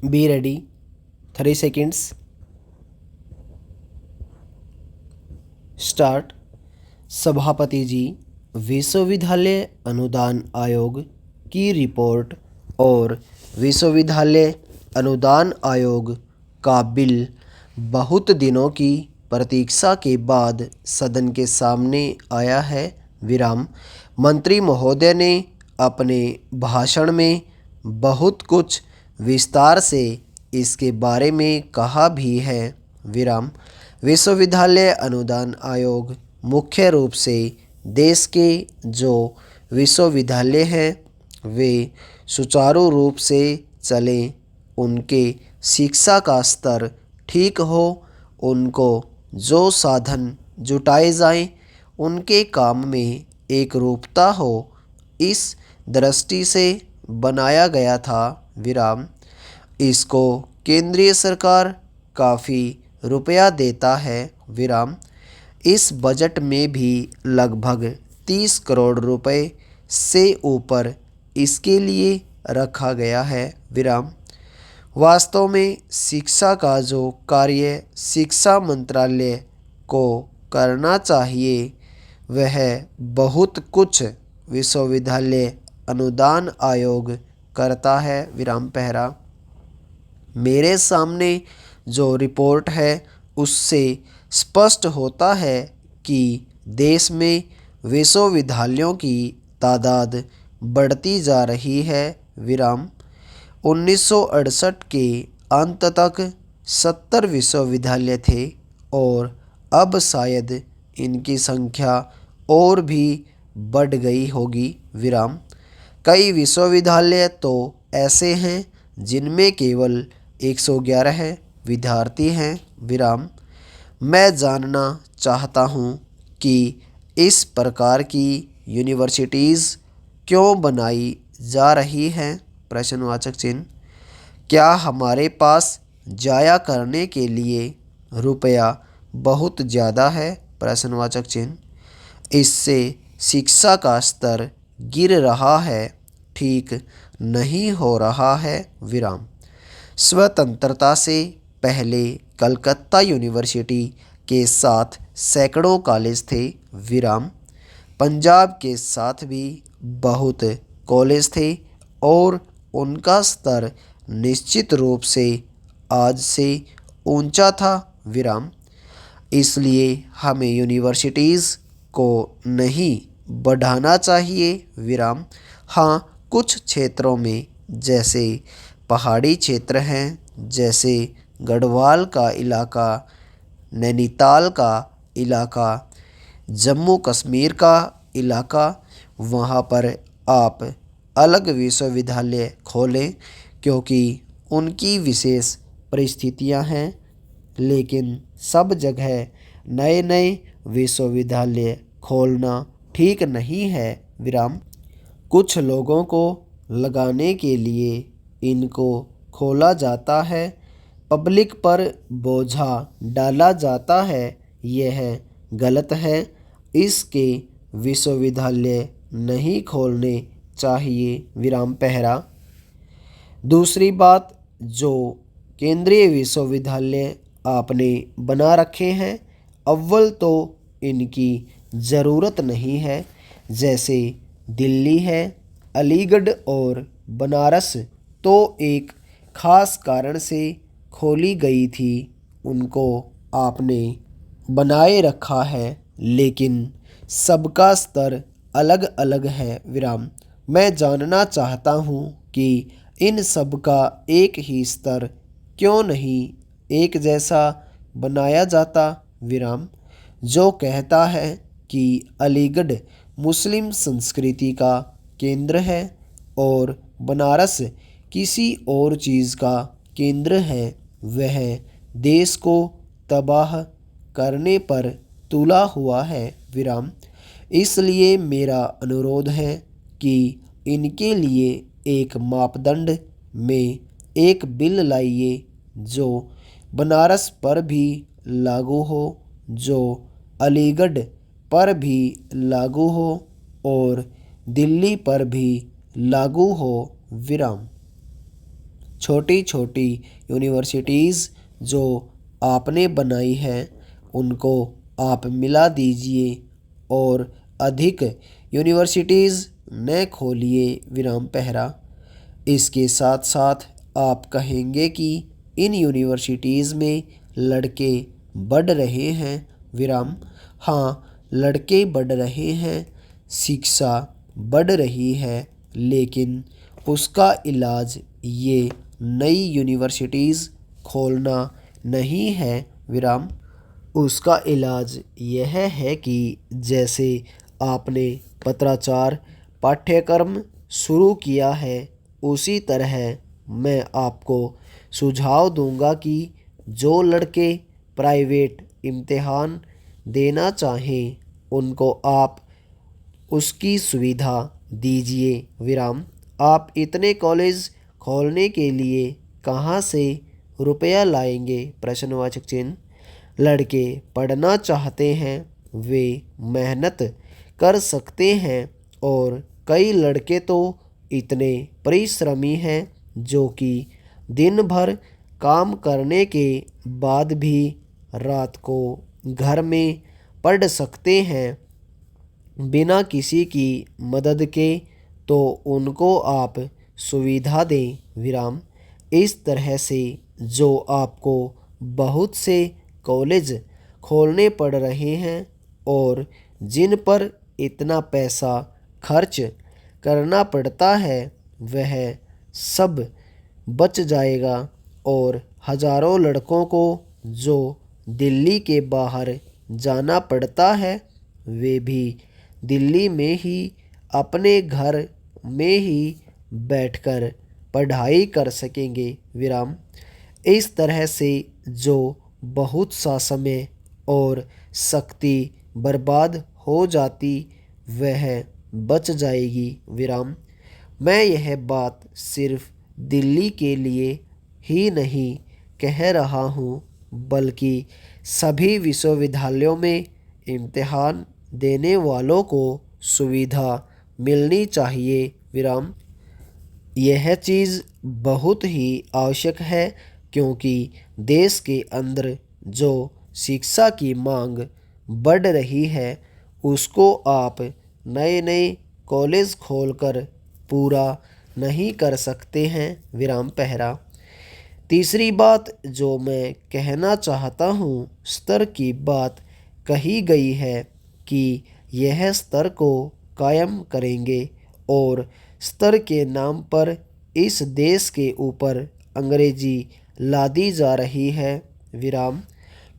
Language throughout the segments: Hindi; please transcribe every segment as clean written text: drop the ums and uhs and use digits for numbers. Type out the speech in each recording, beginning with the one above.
Be ready. 3 seconds start. सभापति जी, विश्वविद्यालय अनुदान आयोग की रिपोर्ट और विश्वविद्यालय अनुदान आयोग का बिल बहुत दिनों की प्रतीक्षा के बाद सदन के सामने आया है। विराम। मंत्री महोदय ने अपने भाषण में बहुत कुछ विस्तार से इसके बारे में कहा भी है। विराम। विश्वविद्यालय अनुदान आयोग मुख्य रूप से देश के जो विश्वविद्यालय हैं वे सुचारू रूप से चलें, उनके शिक्षा का स्तर ठीक हो, उनको जो साधन जुटाए जाएं, उनके काम में एक रूपता हो, इस दृष्टि से बनाया गया था। विराम। इसको केंद्रीय सरकार काफ़ी रुपया देता है। विराम। इस बजट में भी लगभग 30 करोड़ रुपए से ऊपर इसके लिए रखा गया है। विराम। वास्तव में शिक्षा का जो कार्य शिक्षा मंत्रालय को करना चाहिए वह बहुत कुछ विश्वविद्यालय अनुदान आयोग करता है। विराम पहरा। मेरे सामने जो रिपोर्ट है उससे स्पष्ट होता है कि देश में विश्वविद्यालयों की तादाद बढ़ती जा रही है। विराम। 1968 के अंत तक 70 विश्वविद्यालय थे और अब शायद इनकी संख्या और भी बढ़ गई होगी। विराम। कई विश्वविद्यालय तो ऐसे हैं जिनमें केवल 111 विद्यार्थी हैं। विराम। मैं जानना चाहता हूँ कि इस प्रकार की यूनिवर्सिटीज़ क्यों बनाई जा रही हैं? प्रश्नवाचक चिन्ह। क्या हमारे पास जाया करने के लिए रुपया बहुत ज़्यादा है? प्रश्नवाचक चिन्ह। इससे शिक्षा का स्तर गिर रहा है, ठीक नहीं हो रहा है। विराम। स्वतंत्रता से पहले कलकत्ता यूनिवर्सिटी के साथ सैकड़ों कॉलेज थे। विराम। पंजाब के साथ भी बहुत कॉलेज थे और उनका स्तर निश्चित रूप से आज से ऊंचा था। विराम। इसलिए हमें यूनिवर्सिटीज़ को नहीं बढ़ाना चाहिए। विराम। हाँ, कुछ क्षेत्रों में जैसे पहाड़ी क्षेत्र हैं, जैसे गढ़वाल का इलाका, नैनीताल का इलाका, जम्मू कश्मीर का इलाका, वहाँ पर आप अलग विश्वविद्यालय खोलें क्योंकि उनकी विशेष परिस्थितियाँ हैं। लेकिन सब जगह नए नए विश्वविद्यालय खोलना ठीक नहीं है। विराम। कुछ लोगों को लगाने के लिए इनको खोला जाता है, पब्लिक पर बोझा डाला जाता है, यह गलत है। इसके विश्वविद्यालय नहीं खोलने चाहिए। विराम पहरा। दूसरी बात, जो केंद्रीय विश्वविद्यालय आपने बना रखे हैं, अव्वल तो इनकी ज़रूरत नहीं है। जैसे दिल्ली है, अलीगढ़ और बनारस तो एक ख़ास कारण से खोली गई थी, उनको आपने बनाए रखा है, लेकिन सबका स्तर अलग अलग है। विराम। मैं जानना चाहता हूँ कि इन सब का एक ही स्तर क्यों नहीं एक जैसा बनाया जाता? विराम। जो कहता है कि अलीगढ़ मुस्लिम संस्कृति का केंद्र है और बनारस किसी और चीज़ का केंद्र है, वह देश को तबाह करने पर तुला हुआ है। विराम। इसलिए मेरा अनुरोध है कि इनके लिए एक मापदंड में एक बिल लाइए जो बनारस पर भी लागू हो, जो अलीगढ़ पर भी लागू हो और दिल्ली पर भी लागू हो। विराम। छोटी छोटी यूनिवर्सिटीज़ जो आपने बनाई है उनको आप मिला दीजिए और अधिक यूनिवर्सिटीज़ न खोलिए विराम पहरा। इसके साथ साथ आप कहेंगे कि इन यूनिवर्सिटीज़ में लड़के बढ़ रहे हैं विराम। हाँ, लड़के बढ़ रहे हैं, शिक्षा बढ़ रही है, लेकिन उसका इलाज ये नई यूनिवर्सिटीज़ खोलना नहीं है विराम। उसका इलाज यह है कि जैसे आपने पत्राचार पाठ्यक्रम शुरू किया है उसी तरह मैं आपको सुझाव दूंगा कि जो लड़के प्राइवेट इम्तिहान देना चाहें उनको आप उसकी सुविधा दीजिए विराम। आप इतने कॉलेज खोलने के लिए कहाँ से रुपया लाएंगे? प्रश्नवाचक चिन्ह। लड़के पढ़ना चाहते हैं, वे मेहनत कर सकते हैं और कई लड़के तो इतने परिश्रमी हैं जो कि दिन भर काम करने के बाद भी रात को घर में पढ़ सकते हैं बिना किसी की मदद के। तो उनको आप सुविधा दें विराम। इस तरह से जो आपको बहुत से कॉलेज खोलने पड़ रहे हैं और जिन पर इतना पैसा खर्च करना पड़ता है वह सब बच जाएगा और हज़ारों लड़कों को जो दिल्ली के बाहर जाना पड़ता है वे भी दिल्ली में ही अपने घर में ही बैठकर पढ़ाई कर सकेंगे विराम। इस तरह से जो बहुत सा समय और शक्ति बर्बाद हो जाती वह बच जाएगी विराम। मैं यह बात सिर्फ दिल्ली के लिए ही नहीं कह रहा हूँ बल्कि सभी विश्वविद्यालयों में इम्तिहान देने वालों को सुविधा मिलनी चाहिए विराम। यह चीज़ बहुत ही आवश्यक है क्योंकि देश के अंदर जो शिक्षा की मांग बढ़ रही है उसको आप नए नए कॉलेज खोलकर पूरा नहीं कर सकते हैं विराम पहरा। तीसरी बात जो मैं कहना चाहता हूँ, स्तर की बात कही गई है कि यह स्तर को कायम करेंगे और स्तर के नाम पर इस देश के ऊपर अंग्रेजी लादी जा रही है विराम।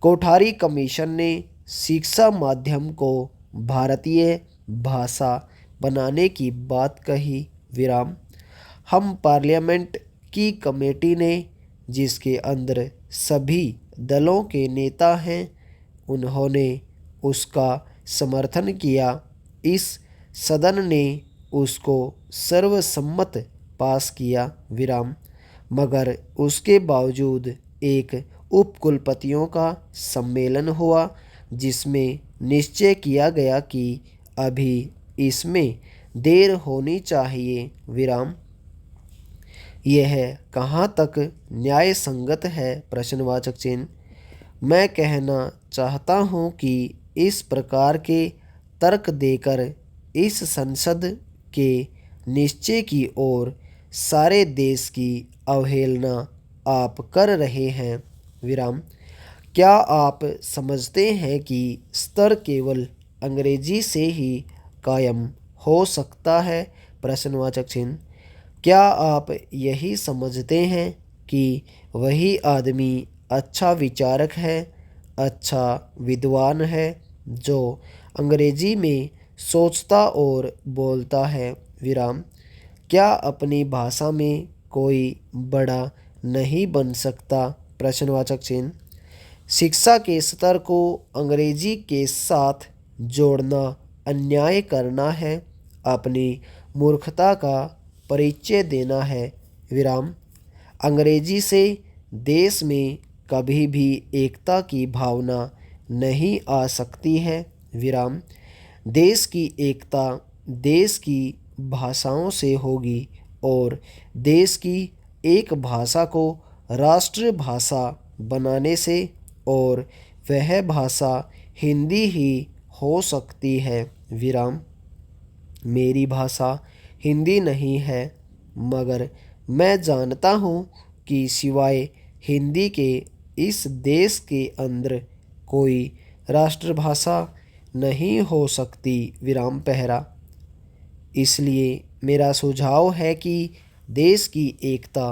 कोठारी कमीशन ने शिक्षा माध्यम को भारतीय भाषा बनाने की बात कही विराम। हम पार्लियामेंट की कमेटी ने जिसके अंदर सभी दलों के नेता हैं उन्होंने उसका समर्थन किया। इस सदन ने उसको सर्वसम्मत पास किया विराम। मगर उसके बावजूद एक उपकुलपतियों का सम्मेलन हुआ जिसमें निश्चय किया गया कि अभी इसमें देर होनी चाहिए विराम। यह कहाँ तक न्याय संगत है? प्रश्नवाचक चिन्ह। मैं कहना चाहता हूँ कि इस प्रकार के तर्क देकर इस संसद के निश्चय की ओर सारे देश की अवहेलना आप कर रहे हैं विराम। क्या आप समझते हैं कि स्तर केवल अंग्रेजी से ही कायम हो सकता है? प्रश्नवाचक चिन्ह। क्या आप यही समझते हैं कि वही आदमी अच्छा विचारक है, अच्छा विद्वान है जो अंग्रेजी में सोचता और बोलता है विराम? क्या अपनी भाषा में कोई बड़ा नहीं बन सकता? प्रश्नवाचक चिन्ह। शिक्षा के स्तर को अंग्रेजी के साथ जोड़ना अन्याय करना है, अपनी मूर्खता का परिचय देना है विराम। अंग्रेजी से देश में कभी भी एकता की भावना नहीं आ सकती है विराम। देश की एकता देश की भाषाओं से होगी और देश की एक भाषा को राष्ट्रभाषा बनाने से और वह भाषा हिंदी ही हो सकती है। विराम। मेरी भाषा हिंदी नहीं है, मगर मैं जानता हूँ कि सिवाय हिंदी के इस देश के अंदर कोई राष्ट्रभाषा नहीं हो सकती। विराम पहरा। इसलिए मेरा सुझाव है कि देश की एकता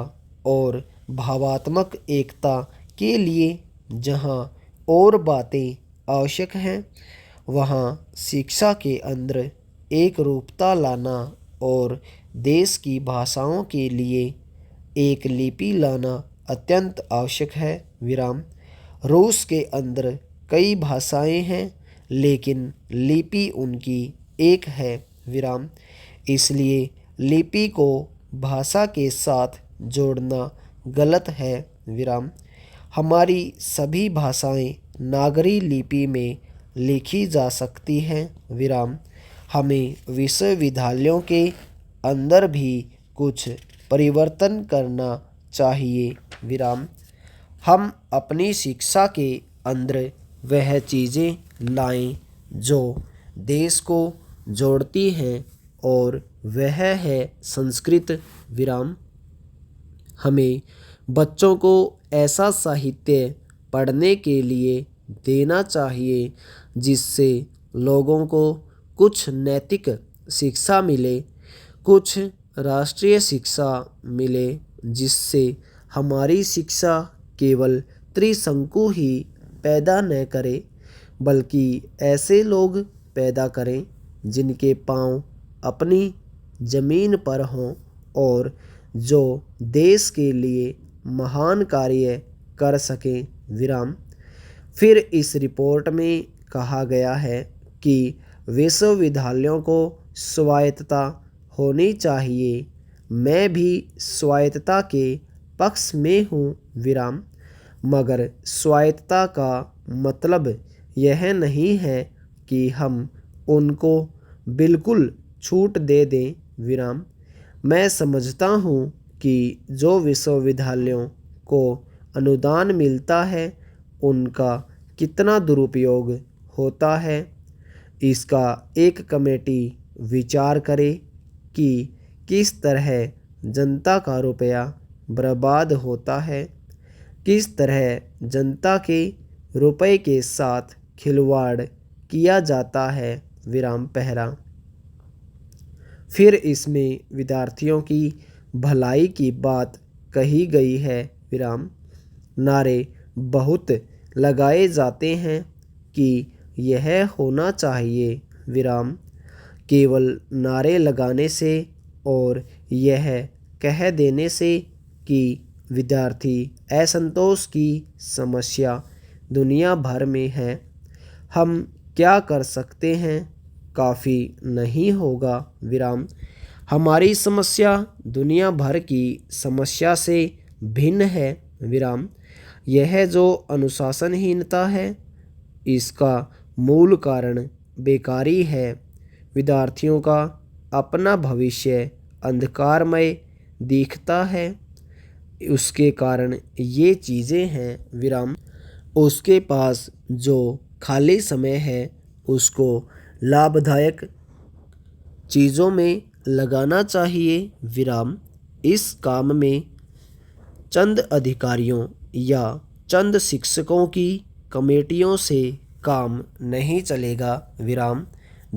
और भावात्मक एकता के लिए जहाँ और बातें आवश्यक हैं, वहाँ शिक्षा के अंदर एक रूपता लाना और देश की भाषाओं के लिए एक लिपि लाना अत्यंत आवश्यक है। विराम। रूस के अंदर कई भाषाएं हैं, लेकिन लिपि उनकी एक है। विराम। इसलिए लिपि को भाषा के साथ जोड़ना गलत है। विराम। हमारी सभी भाषाएं नागरी लिपि में लिखी जा सकती हैं। विराम। हमें विश्वविद्यालयों के अंदर भी कुछ परिवर्तन करना चाहिए। विराम। हम अपनी शिक्षा के अंदर वह चीज़ें लाएं जो देश को जोड़ती हैं, और वह है संस्कृत। विराम। हमें बच्चों को ऐसा साहित्य पढ़ने के लिए देना चाहिए जिससे लोगों को कुछ नैतिक शिक्षा मिले, कुछ राष्ट्रीय शिक्षा मिले, जिससे हमारी शिक्षा केवल त्रिशंकु ही पैदा न करे, बल्कि ऐसे लोग पैदा करें जिनके पांव अपनी ज़मीन पर हों और जो देश के लिए महान कार्य कर सकें। विराम। फिर इस रिपोर्ट में कहा गया है कि विश्वविद्यालयों को स्वायत्तता होनी चाहिए। मैं भी स्वायत्तता के पक्ष में हूँ। विराम। मगर स्वायत्तता का मतलब यह नहीं है कि हम उनको बिल्कुल छूट दे दें। विराम। मैं समझता हूँ कि जो विश्वविद्यालयों को अनुदान मिलता है उनका कितना दुरुपयोग होता है, इसका एक कमेटी विचार करे कि किस तरह जनता का रुपया बर्बाद होता है, किस तरह जनता के रुपए के साथ खिलवाड़ किया जाता है। विराम पहरा। फिर इसमें विद्यार्थियों की भलाई की बात कही गई है। विराम। नारे बहुत लगाए जाते हैं कि यह होना चाहिए। विराम। केवल नारे लगाने से और यह कह देने से कि विद्यार्थी असंतोष की समस्या दुनिया भर में है, हम क्या कर सकते हैं, काफ़ी नहीं होगा। विराम। हमारी समस्या दुनिया भर की समस्या से भिन्न है। विराम। यह जो अनुशासनहीनता है, इसका मूल कारण बेकारी है। विद्यार्थियों का अपना भविष्य अंधकारमय दिखता है, उसके कारण ये चीज़ें हैं। विराम। उसके पास जो खाली समय है उसको लाभदायक चीज़ों में लगाना चाहिए। विराम। इस काम में चंद अधिकारियों या चंद शिक्षकों की कमेटियों से काम नहीं चलेगा। विराम।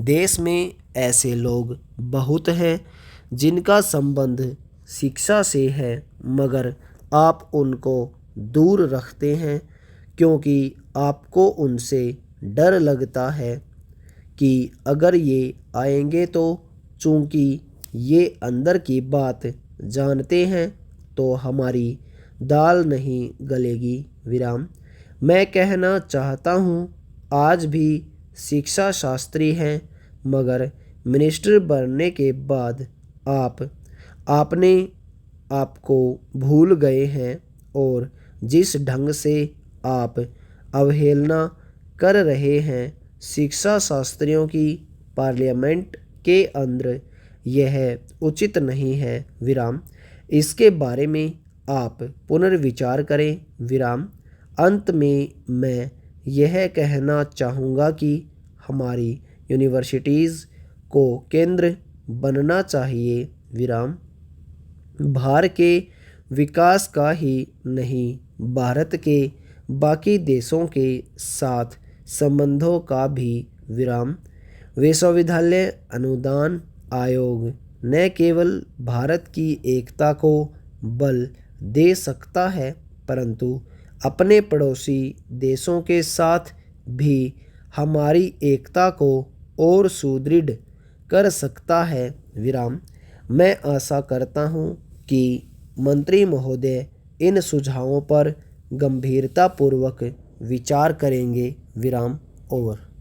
देश में ऐसे लोग बहुत हैं जिनका संबंध शिक्षा से है, मगर आप उनको दूर रखते हैं क्योंकि आपको उनसे डर लगता है कि अगर ये आएंगे तो चूंकि ये अंदर की बात जानते हैं तो हमारी दाल नहीं गलेगी। विराम। मैं कहना चाहता हूँ, आज भी शिक्षा शास्त्री हैं, मगर मिनिस्टर बनने के बाद आपने आपको भूल गए हैं और जिस ढंग से आप अवहेलना कर रहे हैं शिक्षा शास्त्रियों की पार्लियामेंट के अंदर, यह उचित नहीं है। विराम। इसके बारे में आप पुनर्विचार करें विराम। अंत में मैं यह कहना चाहूँगा कि हमारी यूनिवर्सिटीज़ को केंद्र बनना चाहिए विराम। भारत के विकास का ही नहीं, भारत के बाकी देशों के साथ संबंधों का भी विराम। विश्वविद्यालय अनुदान आयोग न केवल भारत की एकता को बल दे सकता है परंतु अपने पड़ोसी देशों के साथ भी हमारी एकता को और सुदृढ़ कर सकता है विराम। मैं आशा करता हूँ कि मंत्री महोदय इन सुझावों पर गंभीरतापूर्वक विचार करेंगे विराम। ओवर।